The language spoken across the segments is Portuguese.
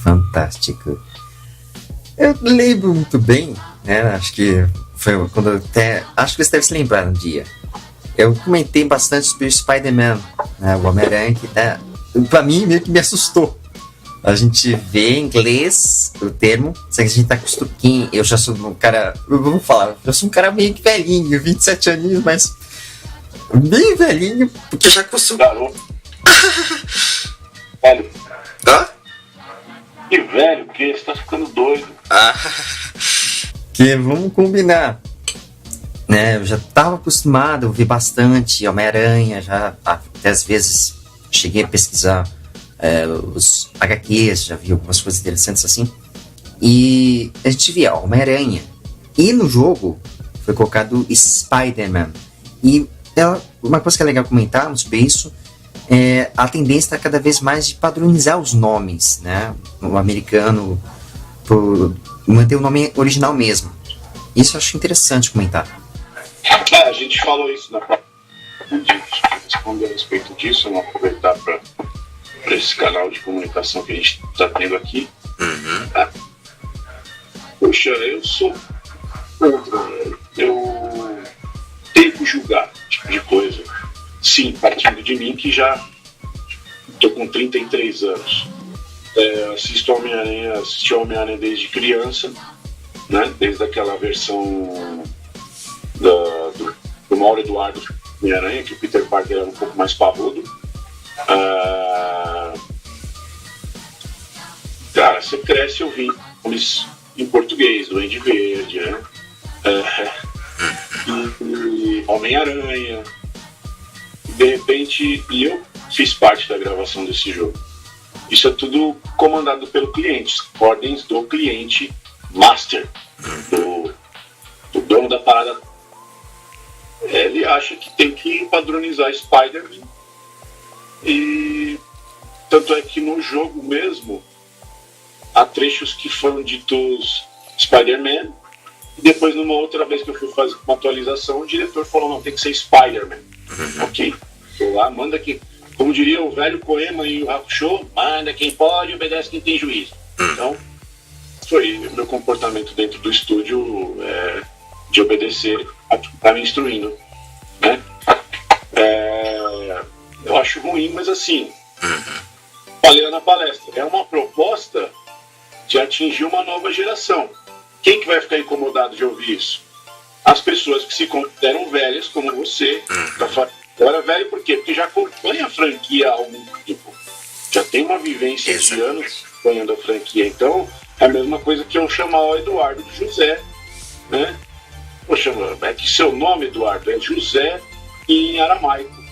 Fantástico. Eu lembro muito bem, né? Acho que foi quando eu até. Acho que você deve se lembrar um dia. Eu comentei bastante sobre o Spider-Man, né? O Homem-Aranha, que pra mim meio que me assustou. A gente vê em inglês o termo, só que a gente tá acostumado. Eu já sou um cara. Vamos falar, eu sou um cara meio que velhinho, 27 aninhos, mas. Bem velhinho, porque já acostumado. Velho. Hã? Que velho, porque você tá ficando doido. Que vamos combinar. Né, eu já estava acostumado a ouvir bastante Homem-Aranha, já até às vezes cheguei a pesquisar os HQs, já vi algumas coisas interessantes assim. E a gente via Homem-Aranha. E no jogo foi colocado Spider-Man. E uma coisa que é legal comentar sobre isso é a tendência está cada vez mais de padronizar os nomes, né? O americano, por manter o nome original mesmo. Isso eu acho interessante comentar. A gente falou isso na própria responder a respeito disso, vamos aproveitar para esse canal de comunicação que a gente está tendo aqui. Tá? Poxa, eu sou contra, eu tenho que julgar esse tipo de coisa. Sim, partindo de mim que já estou com 33 anos. Assisti Homem-Aranha desde criança, né? Desde aquela versão do Mauro Eduardo Homem-Aranha, que o Peter Parker era um pouco mais parrudo. Cara, você cresce ouvindo nomes em português, Duende Verde, né? E Homem-Aranha. De repente, eu fiz parte da gravação desse jogo. Isso é tudo comandado pelo cliente, ordens do cliente master, do dono da parada. Ele acha que tem que padronizar Spider-Man. E tanto é que no jogo mesmo há trechos que foram ditos Spider-Man, e depois numa outra vez que eu fui fazer uma atualização, o diretor falou, não, tem que ser Spider-Man. Ok, vou lá, manda quem, como diria o velho poema em o Hakusho, manda quem pode, obedece quem tem juízo. Então foi o meu comportamento dentro do estúdio, de obedecer a quem está me instruindo, né? Eu acho ruim, mas assim, falei na palestra, é uma proposta de atingir uma nova geração. Quem que vai ficar incomodado de ouvir isso? As pessoas que se consideram velhas, como você. Agora velho por quê? Porque já acompanha a franquia há algum tempo. Já tem uma vivência de anos acompanhando a franquia. Então, é a mesma coisa que eu chamar o Eduardo de José, né? Poxa, é que seu nome, Eduardo, é José em aramaico.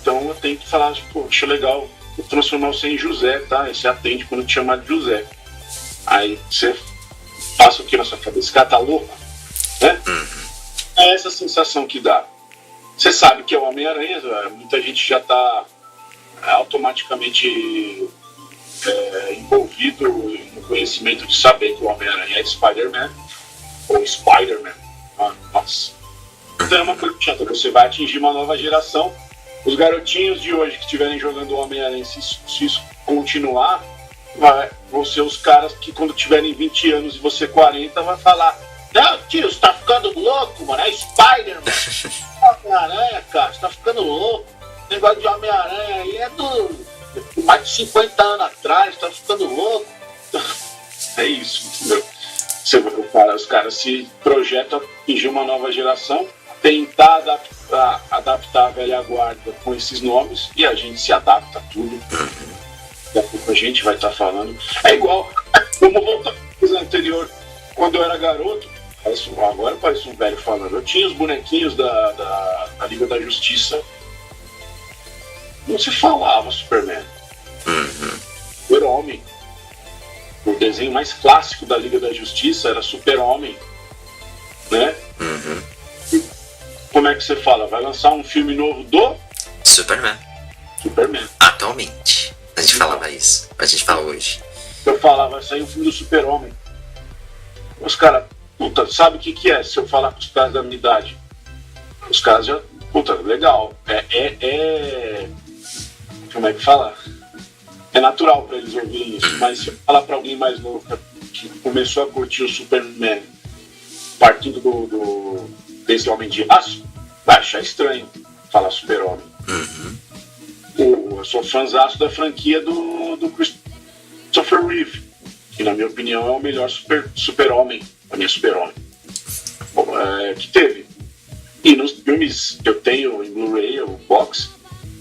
Então eu tenho que falar, poxa, legal, vou transformar você em José, tá? E você atende quando te chamar de José. Aí você passa o que na sua cabeça? Esse cara tá louco, né? É essa sensação que dá. Você sabe que é o Homem-Aranha, muita gente já tá automaticamente envolvido no conhecimento de saber que o Homem-Aranha é Spider-Man, ou Spider-Man. Nossa. Então é uma coisa chata, você vai atingir uma nova geração. Os garotinhos de hoje que estiverem jogando o Homem-Aranha, se isso continuar, vão ser os caras que quando tiverem 20 anos e você 40, vai falar: não, tio, você tá ficando louco, mano, é Spider-Man. Homem-Aranha, cara, você tá ficando louco. O negócio de Homem-Aranha aí é do mais de 50 anos atrás, tá ficando louco. É isso, entendeu? Os caras se projetam a atingir uma nova geração, tentar adaptar a velha guarda com esses nomes, e a gente se adapta a tudo. Daqui a pouco a gente vai estar falando. É igual, vamos voltar à coisa anterior. Quando eu era garoto, agora parece um velho falando, eu tinha os bonequinhos da Liga da Justiça. Não se falava Superman. Super-Homem. O desenho mais clássico da Liga da Justiça era Super-Homem, né? Como é que você fala? Vai lançar um filme novo do Superman. Atualmente. A gente falava isso. A gente fala hoje. Eu falava, vai sair um filme do Super-Homem. Os caras, puta, sabe o que é? Se eu falar com os caras da minha idade, os caras já, puta, legal. Como é que fala? é natural para eles ouvirem isso. Mas se eu falar para alguém mais novo que começou a curtir o Superman partindo desse Homem de Aço, vai achar estranho falar Super-Homem. Eu sou fãzaço da franquia do Christopher Reeve, que na minha opinião é o melhor Super-Homem, a minha Super-Homem que teve. E nos filmes que eu tenho em Blu-ray ou box,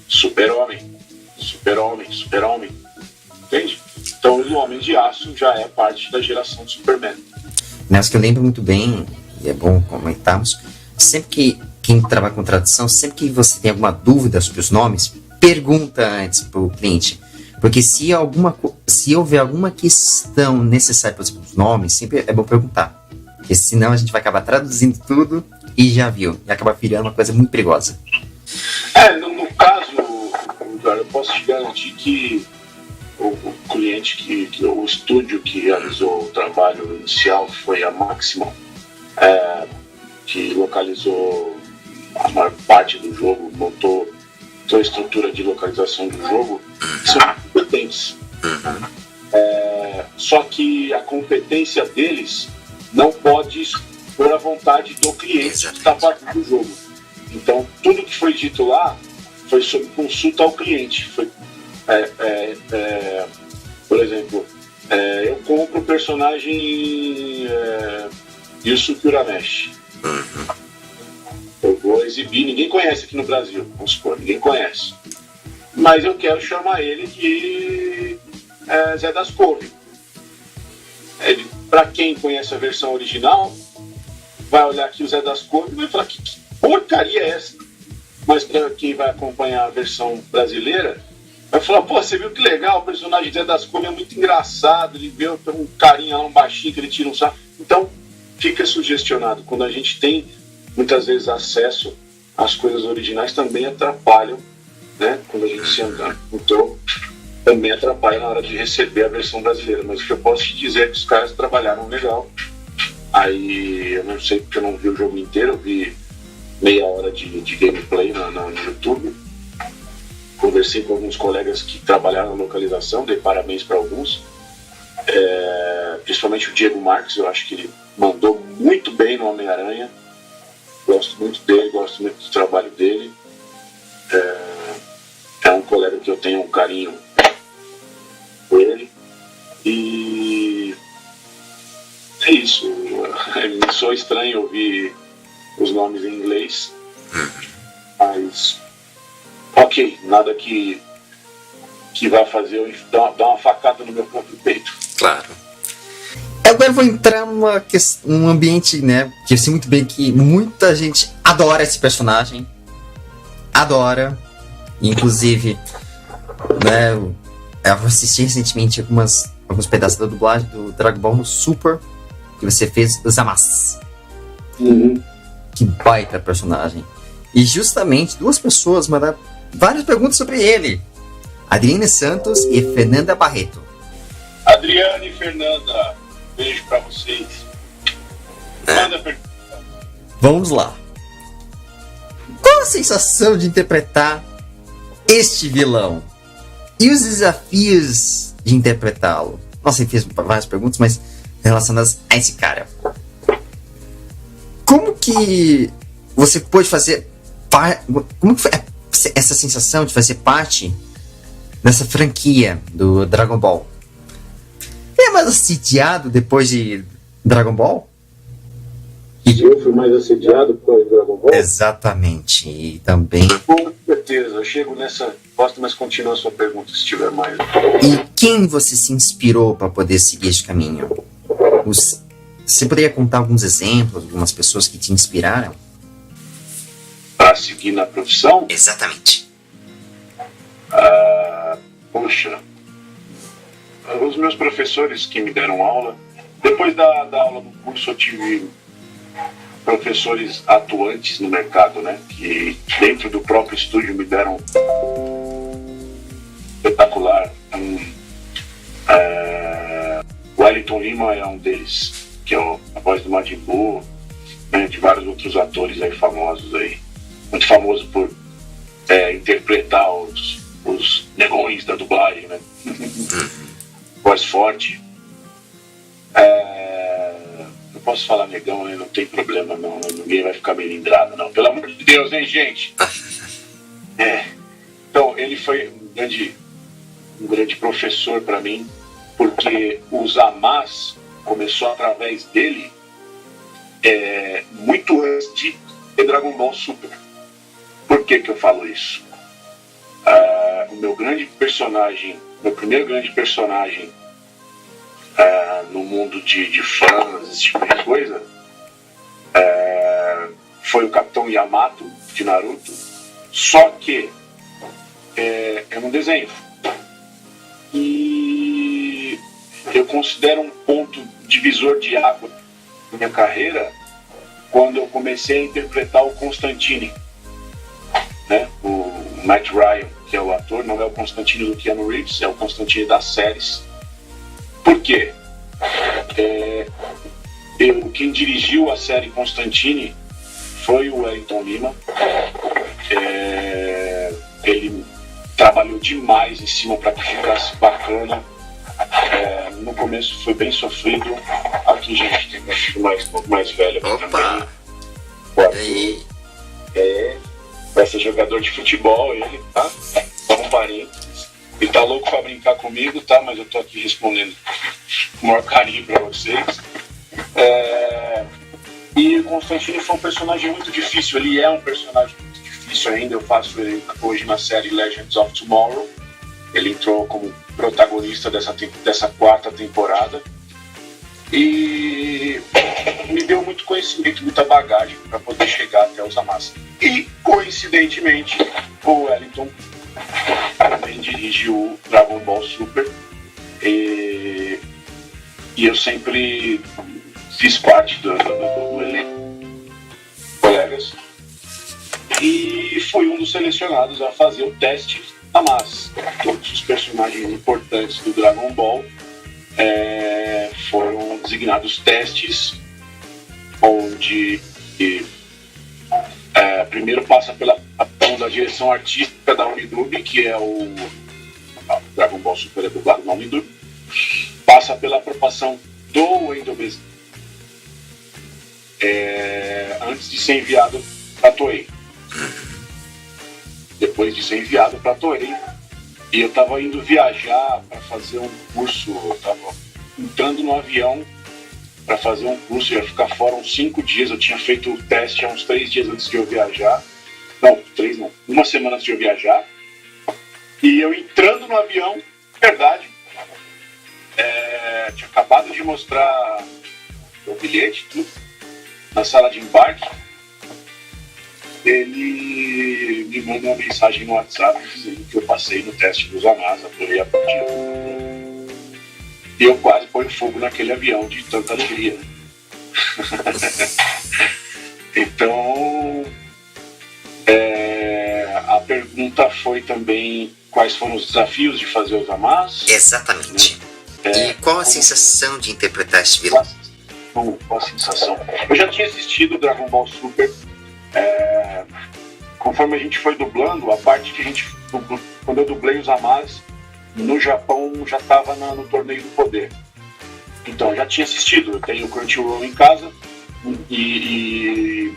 Super-Homem, entende? Então o Homem de Aço já é parte da geração do Superman. Mas que eu lembro muito bem, e é bom comentarmos, sempre que quem trabalha com tradução, sempre que você tem alguma dúvida sobre os nomes, pergunta antes para o cliente. Porque se houver alguma questão necessária, por exemplo, os nomes, sempre é bom perguntar. Porque senão a gente vai acabar traduzindo tudo e já viu. E acaba virando uma coisa muito perigosa. No caso, eu posso te garantir que o cliente, o estúdio que realizou o trabalho inicial foi a Maximum, que localizou a maior parte do jogo, montou toda a estrutura de localização do jogo, são competentes. Só que a competência deles não pode expor a vontade do cliente que está partindo do jogo. Então, tudo que foi dito lá foi sob consulta ao cliente. Por exemplo, eu compro o personagem Yusuke Urameshi. Eu vou exibir, ninguém conhece aqui no Brasil, vamos supor, ninguém conhece. Mas eu quero chamar ele de Zé das Couve. Para quem conhece a versão original, vai olhar aqui o Zé das Couve e vai falar que porcaria é essa? Mas para quem vai acompanhar a versão brasileira, vai falar, pô, você viu que legal, o personagem Zé das Couve é muito engraçado, ele vê um carinha lá, um baixinho que ele tira um saco. Então, fica sugestionado. Quando a gente tem, muitas vezes, acesso às coisas originais, também atrapalham, né? Quando a gente se engana. Então, também atrapalha na hora de receber a versão brasileira. Mas o que eu posso te dizer é que os caras trabalharam legal. Aí, eu não sei porque eu não vi o jogo inteiro, eu vi meia hora de gameplay no YouTube. Conversei com alguns colegas que trabalharam na localização, dei parabéns para alguns. Principalmente o Diego Marques, eu acho que ele mandou muito bem no Homem-Aranha. Gosto muito dele, gosto muito do trabalho dele. É um colega que eu tenho um carinho por ele. E é isso. Me soa estranho ouvir os nomes em inglês, mas ok, nada que vai fazer eu dar uma facada no meu próprio peito. Claro. Agora eu vou entrar num ambiente, né, que eu sei muito bem que muita gente adora esse personagem. Adora. Inclusive, né, eu assisti recentemente alguns pedaços da dublagem do Dragon Ball no Super, que você fez o Zamasu. Que baita personagem. E justamente duas pessoas mandaram várias perguntas sobre ele. Adriane Santos e Fernanda Barreto. Adriane e Fernanda, beijo pra vocês. Manda pergunta. Vamos lá. Qual a sensação de interpretar este vilão? E os desafios de interpretá-lo? Nossa, ele fez várias perguntas, mas relacionadas a esse cara. Como que você pôde fazer como que foi essa sensação de fazer parte dessa franquia do Dragon Ball? É mais assediado depois de Dragon Ball? Eu fui mais assediado por causa do Dragon Ball? Exatamente. E também... Com certeza. Eu chego nessa... Posso, mas continua a sua pergunta se tiver mais. E quem você se inspirou para poder seguir este caminho? Você poderia contar alguns exemplos, algumas pessoas que te inspiraram? Para seguir na profissão? Exatamente. Poxa, os meus professores que me deram aula, depois da aula do curso eu tive professores atuantes no mercado, né, que dentro do próprio estúdio me deram espetacular. Wellington Lima é um deles, que é a voz do Majin Buu, né, de vários outros atores aí famosos aí, muito famoso por interpretar os negões da dublagem, né? Voz forte. Não posso falar negão, né? Não tem problema, não. Ninguém vai ficar melindrado, não. Pelo amor de Deus, hein, gente? Então, ele foi um grande professor para mim, porque o Zamasu começou através dele muito antes de Dragon Ball Super. Por que eu falo isso? O meu primeiro grande personagem no mundo de fãs, esse tipo de coisa, foi o Capitão Yamato de Naruto, só que é um desenho. E eu considero um ponto divisor de água na minha carreira quando eu comecei a interpretar o Constantine, né? O Matt Ryan, que é o ator, não é o Constantine do Keanu Reeves, é o Constantine das séries. Por quê? Quem dirigiu a série Constantine foi o Wellington Lima. Ele trabalhou demais em cima para que ficasse bacana. No começo foi bem sofrido. Aqui, gente, tem um filho um pouco mais velho aqui também. Vai ser jogador de futebol, ele, tá? Só um parênteses. Ele tá louco pra brincar comigo, tá? Mas eu tô aqui respondendo com o maior carinho pra vocês. E o Constantine foi um personagem muito difícil. Ele é um personagem muito difícil ainda. Eu faço ele hoje na série Legends of Tomorrow. Ele entrou como protagonista dessa quarta temporada. E me deu muito conhecimento, muita bagagem para poder chegar até o Zamasu. E, coincidentemente, o Wellington também dirige o Dragon Ball Super. E eu sempre fiz parte do elenco, colegas. E fui um dos selecionados a fazer o teste da massa. Todos os personagens importantes do Dragon Ball foram designados testes, onde primeiro passa pela ação da direção artística da Unidub, que é o Dragon Ball Super é dublado na Unidub, passa pela aprovação do Wendell Bezerra antes de ser enviado para Toei. Depois de ser enviado para Toei, e eu estava indo viajar para fazer um curso, eu estava entrando no avião para fazer um curso, ia ficar fora uns 5 dias, eu tinha feito o teste há uns 3 dias antes de eu viajar, uma semana antes de eu viajar, e eu entrando no avião, verdade, tinha acabado de mostrar o bilhete, tudo, na sala de embarque. Ele me manda uma mensagem no WhatsApp dizendo que eu passei no teste do Zamasu, adorei a partida. E eu quase ponho fogo naquele avião de tanta alegria. Então, a pergunta foi também quais foram os desafios de fazer o Zamasu. Exatamente. E qual a sensação de interpretar esse vilão? Qual a sensação? Eu já tinha assistido Dragon Ball Super. Conforme a gente foi dublando, a parte que a gente dublou, quando eu dublei os Zamasu no Japão, já estava no Torneio do Poder. Então, já tinha assistido. Eu tenho o Crunchyroll em casa e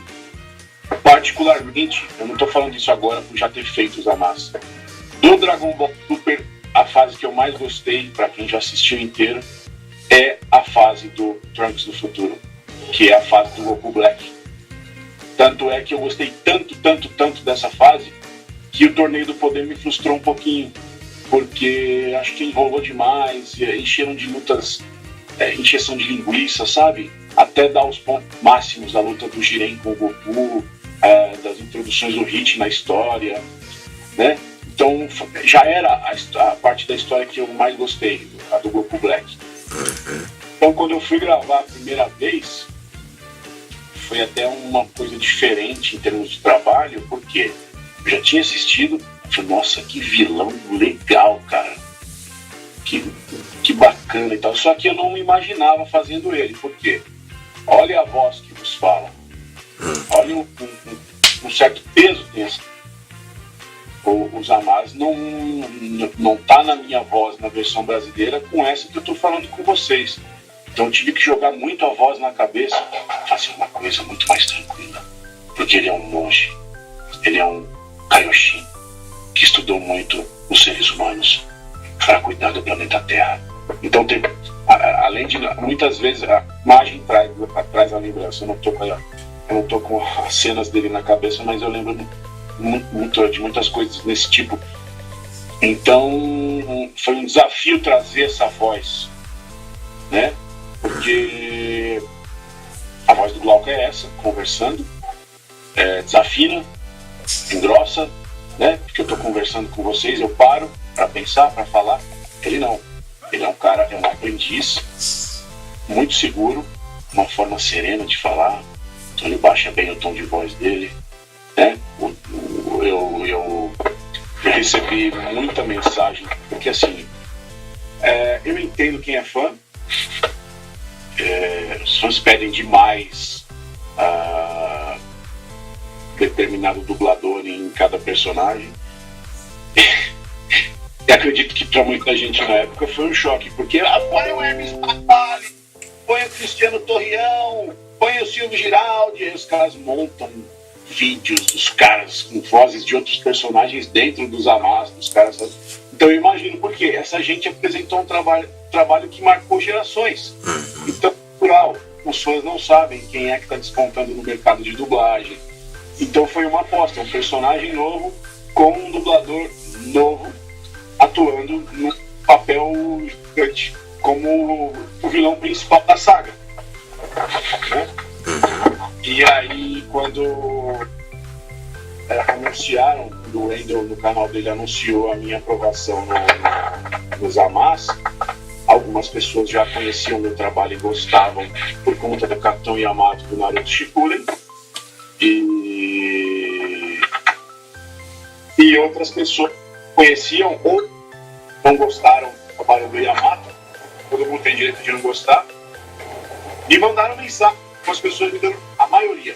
particularmente, eu não estou falando isso agora por já ter feito os Zamasu. Do Dragon Ball Super, a fase que eu mais gostei, para quem já assistiu inteiro, é a fase do Trunks do Futuro, que é a fase do Goku Black. Tanto é que eu gostei tanto dessa fase que o Torneio do Poder me frustrou um pouquinho, porque acho que enrolou demais, encheram de lutas, encheção de linguiça, sabe? Até dar os pontos máximos da luta do Jiren com o Goku, das introduções do Hit na história, né? Então já era a parte da história que eu mais gostei, a do Goku Black. Então quando eu fui gravar a primeira vez, foi até uma coisa diferente em termos de trabalho, porque eu já tinha assistido, falei, nossa, que vilão legal, cara, que bacana e tal. Só que eu não me imaginava fazendo ele, porque olha a voz que nos fala, olha um certo peso tem essa. os Amás não tá na minha voz na versão brasileira com essa que eu tô falando com vocês. Então eu tive que jogar muito a voz na cabeça, fazer uma coisa muito mais tranquila, porque ele é um monge, ele é um Kaioshin que estudou muito os seres humanos para cuidar do planeta Terra. Então além de muitas vezes a imagem traz a lembrança. Eu não tô com as cenas dele na cabeça, mas eu lembro muito de muitas coisas desse tipo. Então foi um desafio trazer essa voz, né? Porque a voz do Glauco é essa, conversando, desafina, engrossa, né? Porque eu tô conversando com vocês, eu paro para pensar, para falar. Ele não. Ele é um cara, é um aprendiz, muito seguro, uma forma serena de falar. Então ele baixa bem o tom de voz dele, né? Eu recebi muita mensagem, porque assim, eu entendo quem é fã. Os fãs pedem demais determinado dublador em cada personagem. E acredito que para muita gente na época foi um choque, porque põe o Hermes Barbalho, põe o Cristiano Torreão, põe o Silvio Giraldi, e os caras montam vídeos dos caras com vozes de outros personagens dentro dos Amás, dos caras. Então eu imagino porque essa gente apresentou um trabalho que marcou gerações. Então, natural, os fãs não sabem quem é que está despontando no mercado de dublagem. Então foi uma aposta, um personagem novo com um dublador novo atuando no papel gigante como o vilão principal da saga, né? E aí quando anunciaram, o Wendel no canal dele anunciou a minha aprovação nos Amás, algumas pessoas já conheciam meu trabalho e gostavam por conta do Capitão Yamato do Naruto Shippuden, e outras pessoas conheciam ou não gostaram do trabalho do Yamato. Todo mundo tem direito de não gostar. Me mandaram mensagem com as pessoas me dando, a maioria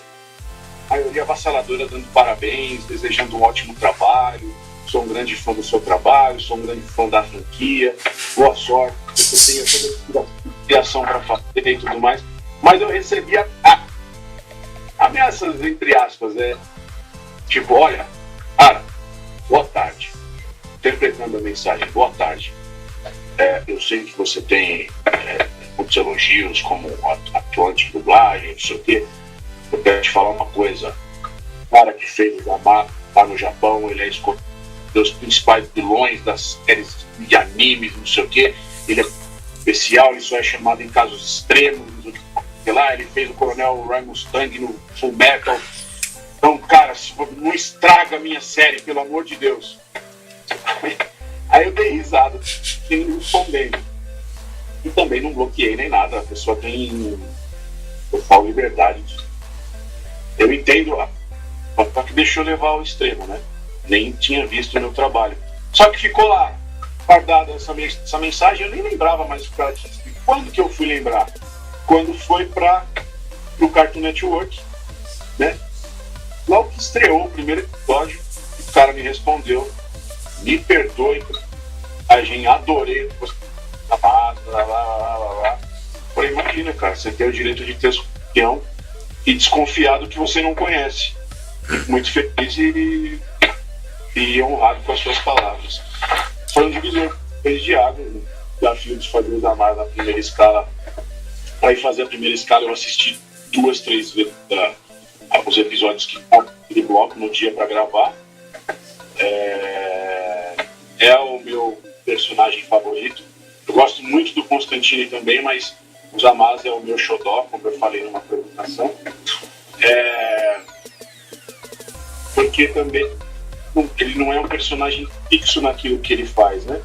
avassaladora, dando parabéns, desejando um ótimo trabalho. Sou um grande fã do seu trabalho, sou um grande fã da franquia, boa sorte, você tenha toda a criação para fazer e tudo mais. Mas eu recebi ameaças, entre aspas, tipo, olha, cara, boa tarde. Interpretando a mensagem, boa tarde. Eu sei que você tem muitos elogios como atuante de dublagem, não sei o quê. Eu quero te falar uma coisa. O cara que fez o Yamato lá no Japão, ele é escolhido dos principais vilões das séries de animes, não sei o quê. Ele é especial, ele só é chamado em casos extremos, sei lá, ele fez o Coronel Ryan Mustang no Full Metal. Então, cara, não estraga a minha série, pelo amor de Deus. Aí eu dei risada, sem respondendo. E também não bloqueei nem nada, a pessoa tem total liberdade. Eu entendo, só que deixou levar ao extremo, né? Nem tinha visto o meu trabalho. Só que ficou lá, guardada essa mensagem, eu nem lembrava mais o que ela tinha escrito. Quando que eu fui lembrar? Quando foi para o Cartoon Network, né? Logo que estreou o primeiro episódio, o cara me respondeu, me perdoe, a gente adorei, falei, imagina, cara, você tem o direito de ter opinião e desconfiado que você não conhece. Muito feliz e honrado com as suas palavras. Foi um divisor de água, um desafio de fazer os Amás na primeira escala. Para ir fazer a primeira escala, eu assisti 2, 3 vezes os episódios que aquele bloco no dia para gravar. É o meu personagem favorito. Eu gosto muito do Constantine também, mas os Amás é o meu xodó, como eu falei numa apresentação. Porque também ele não é um personagem fixo naquilo que ele faz, né?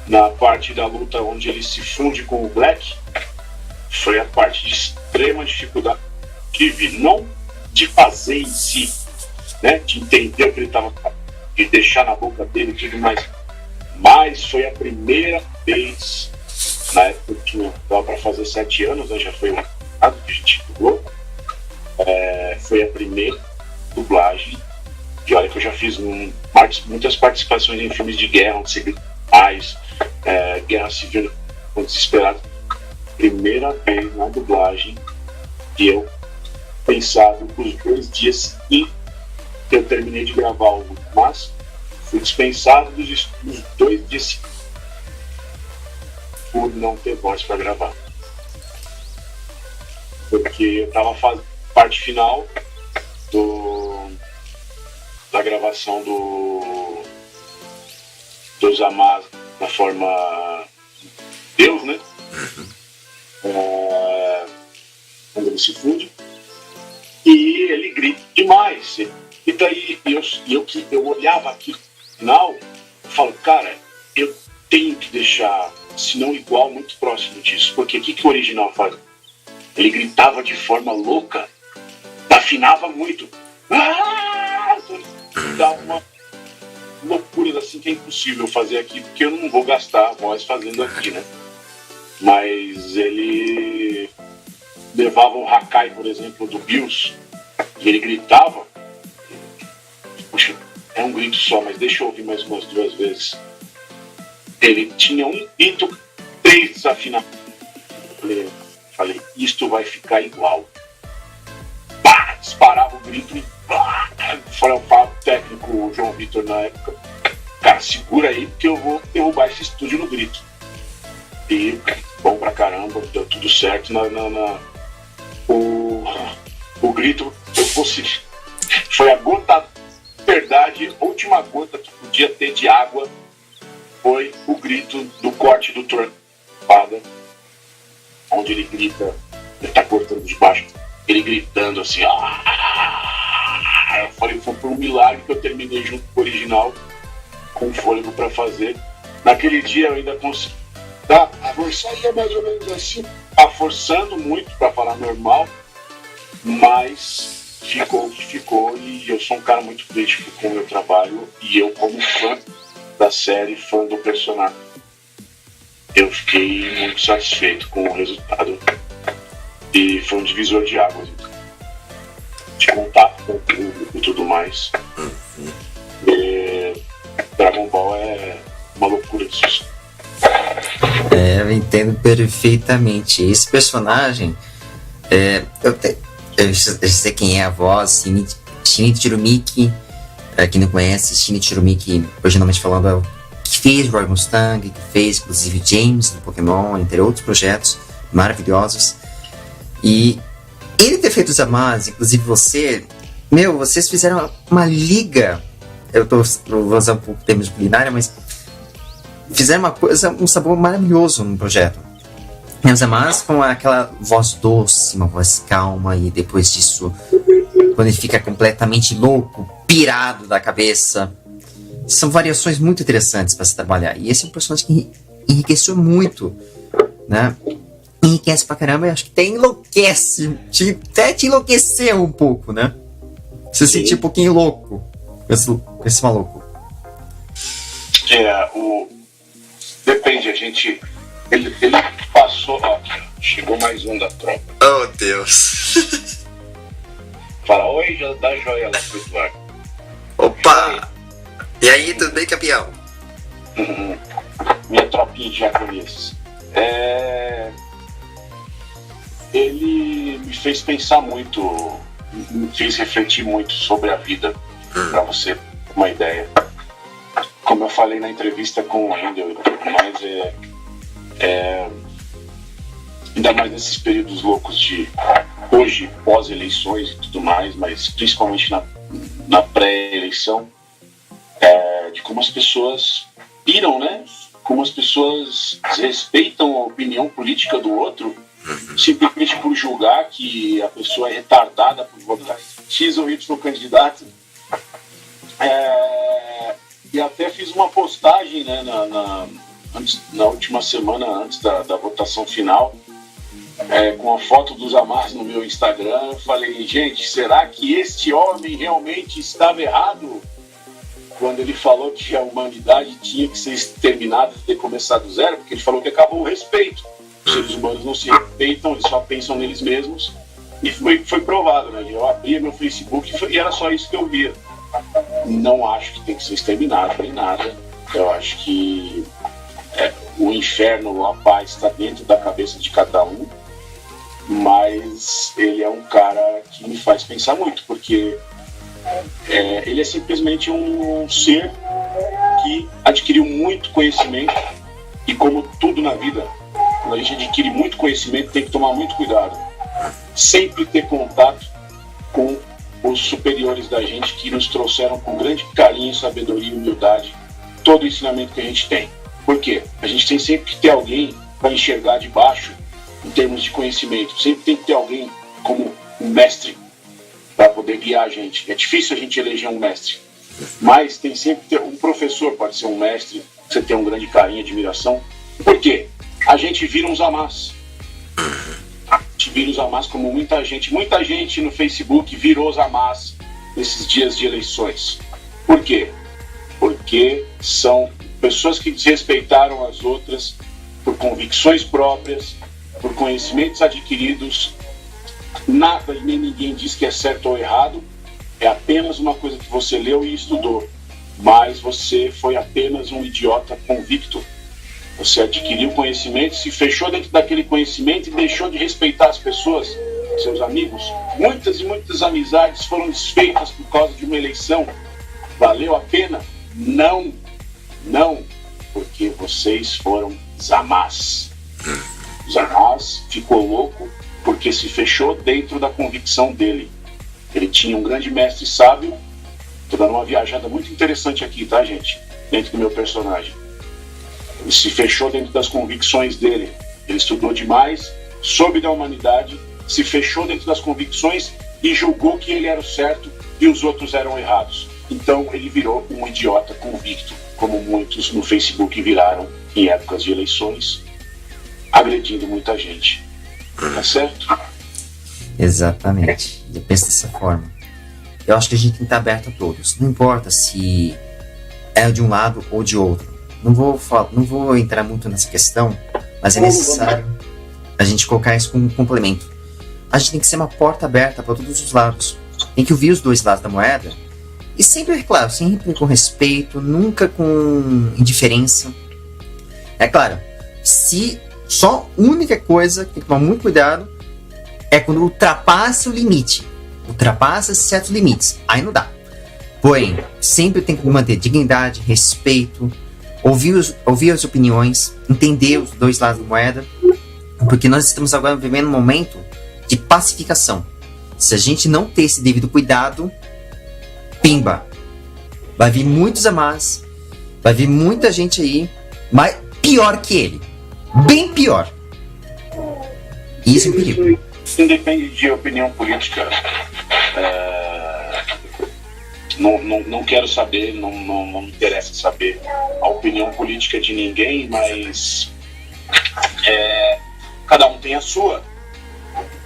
Na parte da luta onde ele se funde com o Black, foi a parte de extrema dificuldade que tive, não de fazer em si, né? De entender o que ele estava fazendo, de deixar na boca dele e tudo mais. Mas foi a primeira vez, na época que dava para fazer 7 anos, né? Já foi um ano que a gente dublou. Foi a primeira dublagem E olha que eu já fiz muitas participações em filmes de guerra, onde você Guerra Civil, Desesperado. Primeira vez na dublagem que eu, pensado os 2 dias seguintes que eu terminei de gravar algo, mas fui dispensado dos 2 dias seguintes por não ter voz para gravar. Porque eu estava fazendo parte final da gravação dos Amaz na forma Deus, né? Quando ele se funde. E ele grita demais. E daí eu olhava aquilo no final e falo, cara, eu tenho que deixar, se não igual, muito próximo disso. Porque o que o original faz? Ele gritava de forma louca, afinava muito. Dá uma loucura assim que é impossível fazer aqui, porque eu não vou gastar a voz fazendo aqui, né? Mas ele levava o Hakai, por exemplo, do Bills, e ele gritava. Puxa, é um grito só, mas deixa eu ouvir mais umas 2 vezes. Ele tinha um grito, 3 desafinados. Falei, isto vai ficar igual. Pá, disparava o grito e pá, foi o técnico, o João Vitor, na época. Cara, segura aí, porque eu vou derrubar esse estúdio no grito. E bom pra caramba, deu tudo certo. O grito, eu consegui. Foi a gota, verdade, a última gota que podia ter de água foi o grito do corte do Tornada, onde ele grita, ele tá cortando de baixo, ele gritando assim. Eu falei, foi por um milagre que eu terminei junto com o original, com fôlego pra fazer. Naquele dia eu ainda consegui. A força ia mais ou menos assim, tá forçando muito para falar normal, mas ficou o que ficou, e eu sou um cara muito crítico com o meu trabalho, e eu, como fã da série, fã do personagem, eu fiquei muito satisfeito com o resultado, e foi um divisor de águas, então, de contato com o público e tudo mais. Dragon Ball é uma loucura de sucesso. Eu entendo perfeitamente. Esse personagem, eu sei quem é a voz, Shinichiro Miki. Quem não conhece, Shinichiro Miki, originalmente falando, é o que fez Roy Mustang, que fez inclusive James do Pokémon, entre outros projetos maravilhosos. E ele ter feito os Amaz, inclusive vocês fizeram uma liga. Eu vou usar um pouco termos de culinária, mas fizeram uma coisa, um sabor maravilhoso no projeto. Os Amaz com aquela voz doce, uma voz calma, e depois disso, quando ele fica completamente louco, pirado da cabeça. São variações muito interessantes para se trabalhar. E esse é um personagem que enriqueceu muito, né? Enriquece pra caramba, e acho que até enlouquece. Até te enlouqueceu um pouco, né? Você se sentiu um pouquinho louco com esse maluco. Depende, ele passou, ó, chegou mais um da tropa. Oh, Deus. Fala, oi, já dá joia lá pro Eduardo. Opa! E aí, tudo bem, campeão? Minha tropinha de japoneses. Ele me fez pensar muito, me fez refletir muito sobre a vida, pra você ter uma ideia. Como eu falei na entrevista com o Wendel e tudo mais, ainda mais nesses períodos loucos de hoje, pós-eleições e tudo mais, mas principalmente na pré-eleição, de como as pessoas piram, né? Como as pessoas desrespeitam a opinião política do outro, simplesmente por julgar que a pessoa é retardada por votar X ou Y candidato. E até fiz uma postagem, né, na última semana, antes da votação final, com a foto dos Amaz no meu Instagram. Eu falei, gente, será que este homem realmente estava errado quando ele falou que a humanidade tinha que ser exterminada e ter começado do zero? Porque ele falou que acabou o respeito. Os seres humanos não se respeitam, eles só pensam neles mesmos. E foi provado, né? Eu abria meu Facebook e era só isso que eu via. Não acho que tem que ser exterminado nem nada. Eu acho que o inferno ou a paz está dentro da cabeça de cada um, mas ele é um cara que me faz pensar muito, porque ele é simplesmente um ser que adquiriu muito conhecimento, e como tudo na vida, quando a gente adquire muito conhecimento, tem que tomar muito cuidado. Sempre ter contato com os superiores da gente, que nos trouxeram com grande carinho, sabedoria e humildade todo o ensinamento que a gente tem. Por quê? A gente tem sempre que ter alguém para enxergar de baixo em termos de conhecimento. Sempre tem que ter alguém como um mestre para poder guiar a gente. É difícil a gente eleger um mestre, mas tem sempre que ter um professor, pode ser um mestre, você tem um grande carinho e admiração. Por quê? A gente vira uns amás. A gente vira os amás como muita gente no Facebook virou os amás nesses dias de eleições. Por quê? Porque são pessoas que desrespeitaram as outras por convicções próprias, por conhecimentos adquiridos. Nada e nem ninguém diz que é certo ou errado, é apenas uma coisa que você leu e estudou, mas você foi apenas um idiota convicto. Você adquiriu conhecimento, se fechou dentro daquele conhecimento e deixou de respeitar as pessoas, seus amigos. Muitas e muitas amizades foram desfeitas por causa de uma eleição. Valeu a pena? Não, porque vocês foram Zamás. Zamás ficou louco porque se fechou dentro da convicção dele. Ele tinha um grande mestre sábio. Estou dando uma viajada muito interessante aqui, tá, gente? Dentro do meu personagem. Ele se fechou dentro das convicções dele. Ele estudou demais, soube da humanidade, se fechou dentro das convicções e julgou que ele era o certo e os outros eram errados. Então ele virou um idiota convicto, como muitos no Facebook viraram em épocas de eleições, agredindo muita gente. Tá certo? Exatamente. Eu penso dessa forma. Eu acho que a gente tem que estar aberto a todos. Não importa se é de um lado ou de outro. Não vou entrar muito nessa questão, mas é necessário a gente colocar isso como um complemento. A gente tem que ser uma porta aberta para todos os lados. Tem que ouvir os dois lados da moeda. E sempre, claro, sempre com respeito, nunca com indiferença. É claro, se só a única coisa que tem que tomar muito cuidado é quando ultrapassa o limite. Ultrapassa certos limites. Aí não dá. Porém, sempre tem que manter dignidade, respeito, ouvir as opiniões, entender os dois lados da moeda, porque nós estamos agora vivendo um momento de pacificação. Se a gente não ter esse devido cuidado, pimba, vai vir muitos amás, vai vir muita gente aí, mas pior que ele, bem pior. E isso é um perigo. Isso independe de opinião política. Não quero saber, não me interessa saber a opinião política de ninguém, mas cada um tem a sua.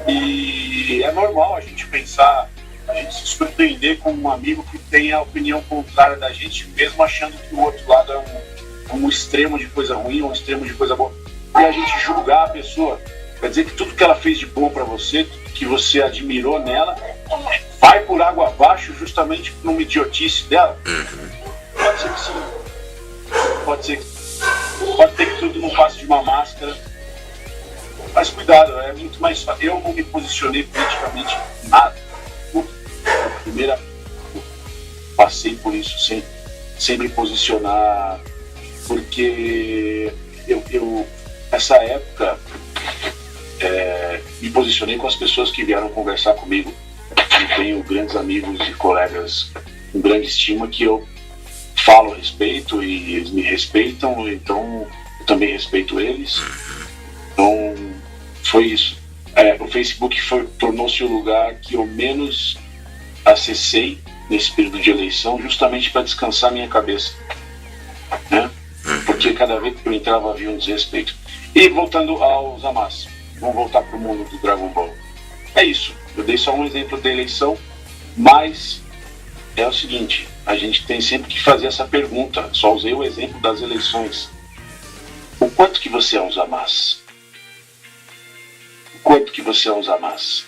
E é normal a gente pensar, a gente se surpreender com um amigo que tem a opinião contrária da gente, mesmo achando que o outro lado é um extremo de coisa ruim, um extremo de coisa boa. E a gente julgar a pessoa, quer dizer que tudo que ela fez de bom para você, que você admirou nela, vai por água abaixo justamente por uma idiotice dela? Pode ser que sim. Pode ser que tudo não passe de uma máscara. Mas cuidado, é muito mais fácil. Eu não me posicionei politicamente nada. Primeira, passei por isso sem me posicionar, porque eu essa época me posicionei com as pessoas que vieram conversar comigo. Eu tenho grandes amigos e colegas com grande estima que eu falo a respeito e eles me respeitam, então eu também respeito eles. Então foi isso. O Facebook tornou-se o lugar que eu menos acessei nesse período de eleição, justamente para descansar minha cabeça, né? Porque cada vez que eu entrava havia um desrespeito. E voltando aos Amás, vamos voltar para o mundo do Dragon Ball. É isso, eu dei só um exemplo da eleição, mas é o seguinte, a gente tem sempre que fazer essa pergunta. Só usei o exemplo das eleições. O quanto que você é um Amás? O quanto que você é um Amás?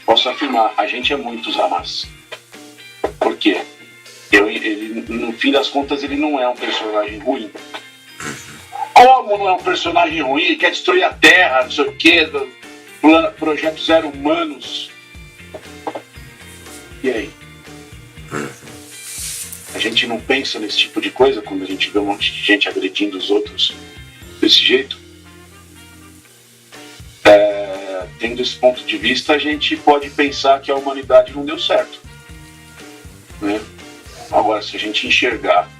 Posso afirmar, a gente é muitos Amás. quê? Ele, no fim das contas, ele não é um personagem ruim. Como não é um personagem ruim? Ele quer destruir a Terra, não sei o quê, projeto Zero Humanos. E aí? A gente não pensa nesse tipo de coisa quando a gente vê um monte de gente agredindo os outros desse jeito? Tendo esse ponto de vista, a gente pode pensar que a humanidade não deu certo, né? Agora, se a gente enxergar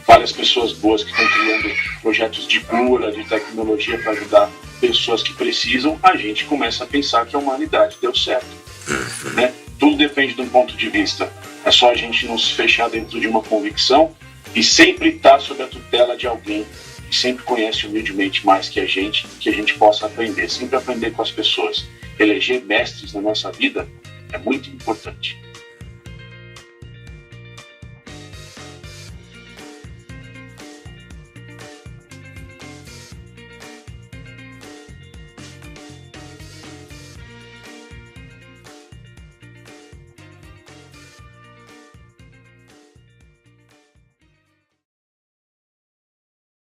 várias pessoas boas que estão criando projetos de cura, de tecnologia para ajudar pessoas que precisam, a gente começa a pensar que a humanidade deu certo, né? Tudo depende de um ponto de vista. É só a gente não se fechar dentro de uma convicção e sempre estar sob a tutela de alguém que sempre conhece humildemente mais que a gente possa aprender, sempre aprender com as pessoas. Eleger mestres na nossa vida é muito importante.